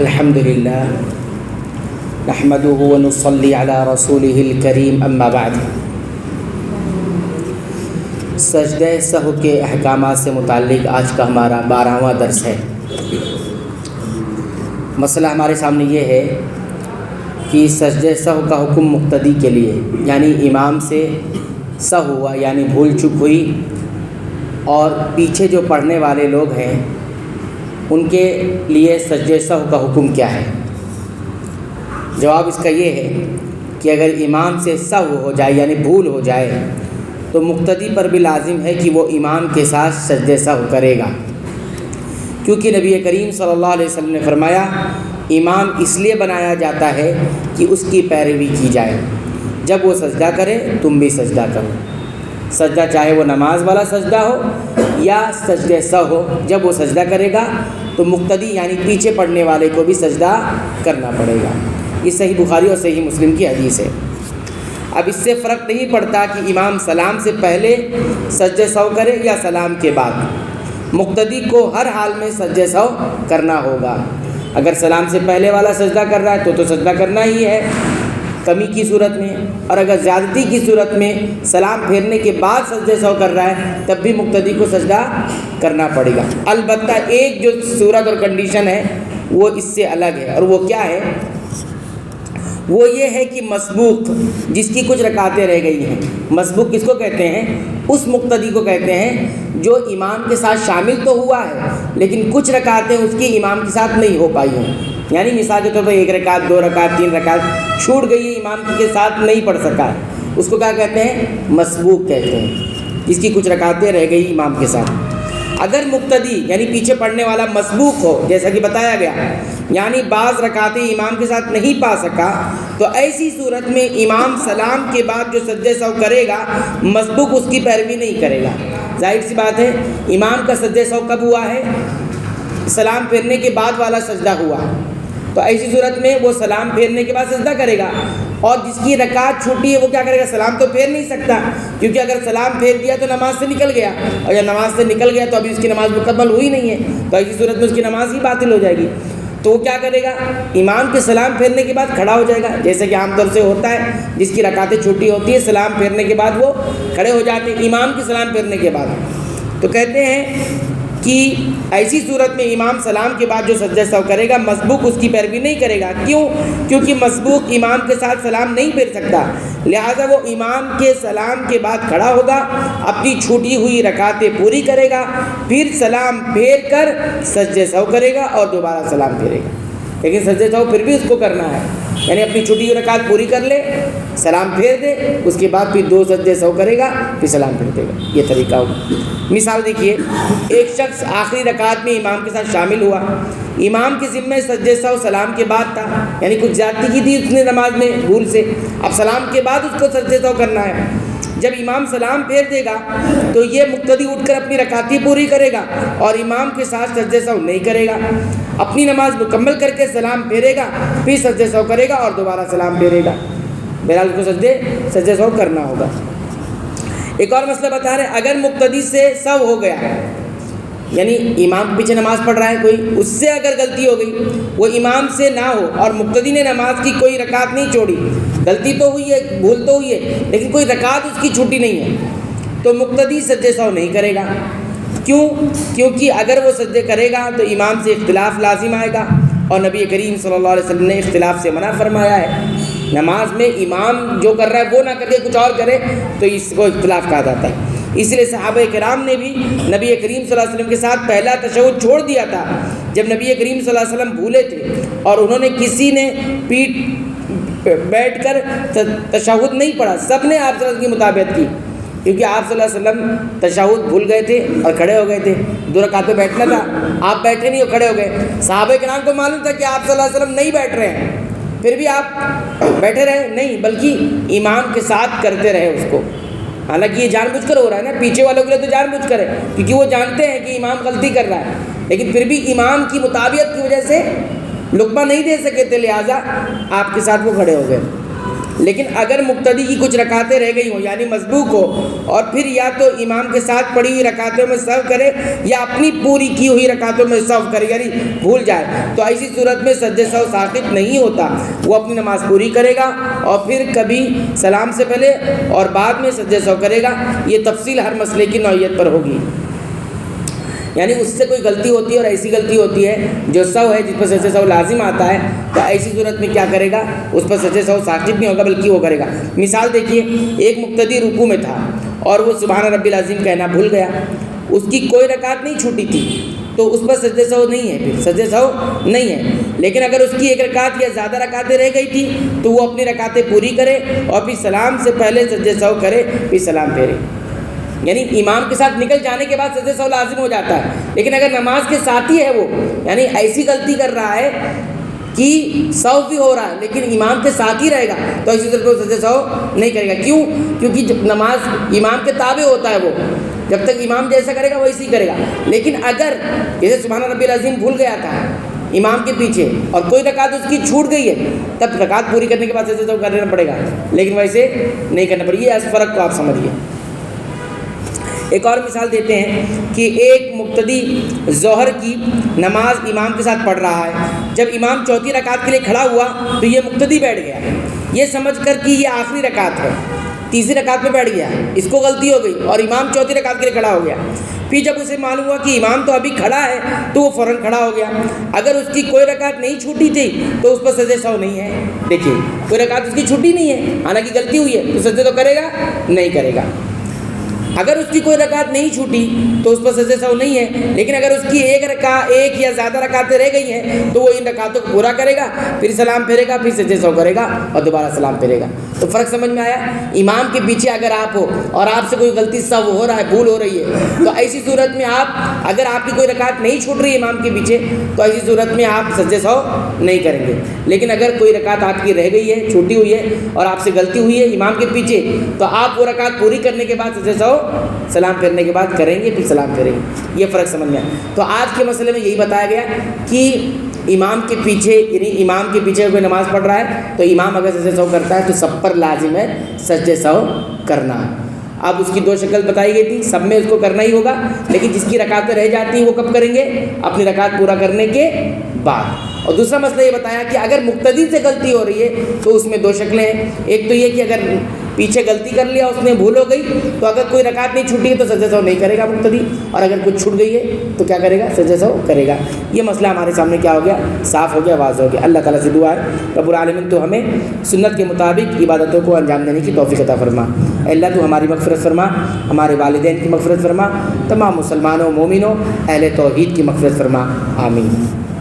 الحمدللہ نحمده ونصلی علی رسوله الکریم اما بعد۔ سجدہ سہو کے احکامات سے متعلق آج کا ہمارا 12واں درس ہے۔ مسئلہ ہمارے سامنے یہ ہے کہ سجدہ سہو کا حکم مقتدی کے لیے، یعنی امام سے سہو ہوا یعنی بھول چک ہوئی اور پیچھے جو پڑھنے والے لوگ ہیں ان کے لیے سجدہ سہو کا حکم کیا ہے؟ جواب اس کا یہ ہے کہ اگر امام سے سہو ہو جائے یعنی بھول ہو جائے تو مقتدی پر بھی لازم ہے کہ وہ امام کے ساتھ سجدہ سہو کرے گا، کیونکہ نبی کریم صلی اللہ علیہ وسلم نے فرمایا امام اس لیے بنایا جاتا ہے کہ اس کی پیروی کی جائے، جب وہ سجدہ کرے تم بھی سجدہ کرو، سجدہ چاہے وہ نماز والا سجدہ ہو یا سجدہ سہو ہو، جب وہ سجدہ کرے گا تو مقتدی یعنی پیچھے پڑھنے والے کو بھی سجدہ کرنا پڑے گا۔ یہ صحیح بخاری اور صحیح مسلم کی حدیث ہے۔ اب اس سے فرق نہیں پڑتا کہ امام سلام سے پہلے سجدہ سہو کرے یا سلام کے بعد، مقتدی کو ہر حال میں سجدہ سہو کرنا ہوگا۔ اگر سلام سے پہلے والا سجدہ کر رہا ہے تو سجدہ کرنا ہی ہے کمی کی صورت میں، اور اگر زیادتی کی صورت میں سلام پھیرنے کے بعد سجدہ سہو کر رہا ہے تب بھی مقتدی کو سجدہ کرنا پڑے گا۔ البتہ ایک جو صورت اور کنڈیشن ہے وہ اس سے الگ ہے، اور وہ کیا ہے؟ وہ یہ ہے کہ مسبوق جس کی کچھ رکعتیں رہ گئی ہیں، مسبوق کس کو کہتے ہیں؟ اس مقتدی کو کہتے ہیں جو امام کے ساتھ شامل تو ہوا ہے لیکن کچھ رکعتیں اس کی امام کے ساتھ نہیں ہو پائی ہیں، یعنی مثال کے طور پر 1 رکعت 2 رکعت 3 رکعت چھوٹ گئی ہے، امام کے ساتھ نہیں پڑھ سکا ہے، اس کو کیا کہتے ہیں؟ مسبوق کہتے ہیں، جس کی کچھ رکعتیں رہ گئی امام کے ساتھ۔ اگر مقتدی یعنی پیچھے پڑھنے والا مسبوق ہو جیسا کہ بتایا گیا، یعنی بعض رکعتیں امام کے ساتھ نہیں پا سکا، تو ایسی صورت میں امام سلام کے بعد جو سجدہ سہو کرے گا مسبوق اس کی پیروی نہیں کرے گا۔ ظاہر سی بات ہے امام کا سجدہ سہو کب ہوا ہے؟ سلام پھیرنے کے بعد والا سجدہ ہوا، تو ایسی صورت میں وہ سلام پھیرنے کے بعد سجدہ کرے گا، اور جس کی رکعت چھوٹی ہے وہ کیا کرے گا؟ سلام تو پھیر نہیں سکتا، کیونکہ اگر سلام پھیر دیا تو نماز سے نکل گیا، اور جب نماز سے نکل گیا تو ابھی اس کی نماز مکمل ہوئی نہیں ہے، تو ایسی صورت میں اس کی نماز ہی باطل ہو جائے گی۔ تو وہ کیا کرے گا؟ امام کے سلام پھیرنے کے بعد کھڑا ہو جائے گا، جیسے کہ عام طور سے ہوتا ہے جس کی رکعتیں چھوٹی ہوتی ہے سلام پھیرنے کے بعد وہ کھڑے ہو جاتے ہیں امام کے سلام پھیرنے کے بعد۔ تو کہتے ہیں کہ ایسی صورت میں امام سلام کے بعد جو سجدہ سہو کرے گا مسبوق اس کی پیروی نہیں کرے گا۔ کیوں؟ کیونکہ مسبوق امام کے ساتھ سلام نہیں پھیر سکتا، لہذا وہ امام کے سلام کے بعد کھڑا ہوگا، اپنی چھوٹی ہوئی رکعتیں پوری کرے گا، پھر سلام پھیر کر سجدہ سہو کرے گا اور دوبارہ سلام پھیرے گا، لیکن سجدہ سہو پھر بھی اس کو کرنا ہے، یعنی اپنی چھوٹی ہوئی رکعت پوری کر لے، سلام پھیر دے، اس کے بعد پھر 2 سجدے سہو کرے گا، پھر سلام پھیر دے گا۔ یہ طریقہ ہوگا۔ مثال دیکھیے، ایک شخص آخری رکعت میں امام کے ساتھ شامل ہوا، امام کے ذمہ سجدہ سہو سلام کے بعد تھا، یعنی کچھ زیادتی کی تھی اس نے نماز میں بھول سے، اب سلام کے بعد اس کو سجدہ سہو کرنا ہے۔ جب امام سلام پھیر دے گا تو یہ مقتدی اٹھ کر اپنی رکعتیں پوری کرے گا اور امام کے ساتھ سجدہ سہو نہیں کرے گا، اپنی نماز مکمل کر کے سلام پھیرے گا، پھر سجدہ سہو کرے گا اور دوبارہ سلام پھیرے گا۔ بہرحال اس کو سجدہ سہو کرنا ہوگا۔ ایک اور مسئلہ بتا رہے ہیں، اگر مقتدی سے سہو ہو گیا، یعنی امام کے پیچھے نماز پڑھ رہا ہے کوئی، اس سے اگر غلطی ہو گئی، وہ امام سے نہ ہو اور مقتدی نے نماز کی کوئی رکعت نہیں چھوڑی، غلطی تو ہوئی ہے بھول تو ہوئی ہے لیکن کوئی رکعت اس کی چھوٹی نہیں ہے، تو مقتدی سجدہ سہو نہیں کرے گا۔ کیوں؟ کیونکہ اگر وہ سجدے کرے گا تو امام سے اختلاف لازم آئے گا، اور نبی کریم صلی اللہ علیہ وسلم نے اختلاف سے منع فرمایا ہے۔ نماز میں امام جو کر رہا ہے وہ نہ کر کے کچھ اور کرے تو اس کو اختلاف کہا جاتا ہے۔ اس لیے صحابہ کرام نے بھی نبی کریم صلی اللہ علیہ وسلم کے ساتھ پہلا تشہد چھوڑ دیا تھا، جب نبی کریم صلی اللہ علیہ وسلم بھولے تھے اور انہوں نے کسی نے پیٹ بیٹھ کر تشہد نہیں پڑھا، سب نے آپ صلی اللہ علیہ وسلم کی مطابقت کی، کیونکہ آپ صلی اللہ علیہ وسلم تشہد بھول گئے تھے اور کھڑے ہو گئے تھے، 2 رکعت پہ بیٹھنا تھا، آپ بیٹھے نہیں اور کھڑے ہو گئے۔ صحابہ کرام کو معلوم تھا کہ آپ صلی اللہ علیہ وسلم نہیں بیٹھ رہے ہیں، پھر بھی آپ بیٹھے رہے نہیں، بلکہ امام کے ساتھ کرتے رہے اس کو، حالانکہ یہ جان بوجھ کر ہو رہا ہے نا، پیچھے والوں کے لیے تو جان بوجھ کر ہے کیونکہ وہ جانتے ہیں کہ امام غلطی کر رہا ہے، لیکن پھر بھی امام کی مطابقت کی وجہ سے لقمہ نہیں دے سکے تھے، لہٰذا آپ کے ساتھ وہ کھڑے ہو گئے۔ لیکن اگر مقتدی کی کچھ رکعتیں رہ گئی ہوں یعنی مسبوق ہو اور پھر یا تو امام کے ساتھ پڑھی ہوئی رکعتوں میں سہو کرے یا اپنی پوری کی ہوئی رکعتوں میں سہو کرے یعنی بھول جائے، تو ایسی صورت میں سجدہ سہو ساقط نہیں ہوتا، وہ اپنی نماز پوری کرے گا اور پھر کبھی سلام سے پہلے اور بعد میں سجدہ سہو کرے گا۔ یہ تفصیل ہر مسئلے کی نوعیت پر ہوگی، یعنی اس سے کوئی غلطی ہوتی ہے اور ایسی غلطی ہوتی ہے جو سہو ہے جس پر سجدہ سہو لازم آتا ہے، تو ایسی صورت میں کیا کرے گا، اس پر سجدہ سہو ساقط نہیں ہوگا بلکہ وہ کرے گا۔ مثال دیکھیے، ایک مقتدی رکوع میں تھا اور وہ سبحان ربی العظیم کہنا بھول گیا، اس کی کوئی رکعت نہیں چھوٹی تھی تو اس پر سجدہ سہو نہیں ہے، پھر سجدہ سہو نہیں ہے۔ لیکن اگر اس کی ایک رکعت یا زیادہ رکعتیں رہ گئی تھی تو وہ اپنی رکعتیں پوری کرے اور پھر سلام سے پہلے سجدہ سہو کرے پھر سلام پھیرے، یعنی امام کے ساتھ نکل جانے کے بعد سجدہ سہو لازم ہو جاتا ہے۔ لیکن اگر نماز کے ساتھ ہی ہے وہ، یعنی ایسی غلطی کر رہا ہے کہ سہو بھی ہو رہا ہے لیکن امام کے ساتھ ہی رہے گا تو ایسی صورت میں سجدہ سہو نہیں کرے گا۔ کیوں؟ کیونکہ جب نماز امام کے تابع ہوتا ہے، وہ جب تک امام جیسا کرے گا ویسے ہی کرے گا۔ لیکن اگر جیسے سبحان ربی العظیم بھول گیا تھا امام کے پیچھے اور کوئی رکعت اس کی چھوٹ گئی ہے، تب رکعت پوری کرنے کے بعد سجدہ سہو کرنا پڑے گا، لیکن ویسے نہیں کرنا پڑے گا۔ اس فرق کو آپ سمجھیے۔ ایک اور مثال دیتے ہیں کہ ایک مقتدی ظہر کی نماز امام کے ساتھ پڑھ رہا ہے، جب امام چوتھی رکعت کے لیے کھڑا ہوا تو یہ مقتدی بیٹھ گیا، یہ سمجھ کر کہ یہ آخری رکعت ہے، تیسری رکعت پہ بیٹھ گیا، اس کو غلطی ہو گئی اور امام چوتھی رکعت کے لیے کھڑا ہو گیا۔ پھر جب اسے معلوم ہوا کہ امام تو ابھی کھڑا ہے تو وہ فوراً کھڑا ہو گیا۔ اگر اس کی کوئی رکعت نہیں چھوٹی تھی تو اس پر سجدہ سہو نہیں ہے۔ دیکھیے، کوئی رکعت اس کی چھوٹی نہیں ہے، حالانکہ غلطی ہوئی ہے، تو سجدہ تو کرے گا نہیں کرے گا۔ اگر اس کی کوئی رکعت نہیں چھوٹی تو اس پر سجدہ سہو نہیں ہے، لیکن اگر اس کی ایک یا زیادہ رکعتیں رہ گئی ہیں تو وہ ان رکعتوں کو پورا کرے گا، پھر سلام پھیرے گا، پھر سجدہ سہو کرے گا اور دوبارہ سلام پھیرے گا۔ تو فرق سمجھ میں آیا؟ امام کے پیچھے اگر آپ ہو اور آپ سے کوئی غلطی سہو ہو رہا ہے، بھول ہو رہی ہے، تو ایسی صورت میں اگر آپ کی کوئی رکعت نہیں چھوٹ رہی ہے امام کے پیچھے تو ایسی صورت میں آپ سجدہ سہو نہیں کریں گے۔ لیکن اگر کوئی رکعت آپ کی رہ گئی ہے، چھوٹی ہوئی ہے اور آپ سے غلطی ہوئی ہے امام کے پیچھے، تو آپ وہ رکعت پوری کرنے کے بعد سجدہ سہو سلام پھیرنے کے بعد کریں گے، پھر سلام پھیریں گے۔ یہ فرق سمجھ میں آیا۔ تو آج کے مسئلے میں یہی بتایا گیا کہ امام کے پیچھے، یعنی امام کے پیچھے کوئی نماز پڑھ رہا ہے تو امام اگر سجدہ سہو کرتا ہے تو سب پر لازم ہے سجدہ سہو کرنا۔ اب اس کی دو شکل بتائی گئی تھی، سب میں اس کو کرنا ہی ہوگا، لیکن جس کی رکعتیں رہ جاتی ہیں وہ کب کریں گے؟ اپنی رکعت پورا کرنے کے بعد۔ اور دوسرا مسئلہ یہ بتایا کہ اگر مقتدی سے غلطی ہو رہی ہے تو اس میں دو شکلیں ہیں۔ ایک تو یہ کہ اگر پیچھے غلطی کر لیا، اس میں بھول ہو گئی، تو اگر کوئی رکعت نہیں چھوٹی ہے تو سجدہ سہو نہیں کرے گا مقتدی، اور اگر کچھ چھوٹ گئی ہے تو کیا کرے گا؟ سجدہ سہو کرے گا۔ یہ مسئلہ ہمارے سامنے کیا ہو گیا؟ صاف ہو گیا، واضح ہو گیا۔ اللہ تعالیٰ سے دعا ہے رب العالمین تو ہمیں سنت کے مطابق عبادتوں کو انجام دینے کی توفیق عطا فرما۔ اے اللہ تو ہماری مغفرت فرما، ہمارے والدین کی مغفرت فرما، تمام مسلمانوں مومنوں اہل توحید کی مغفرت فرما، آمین۔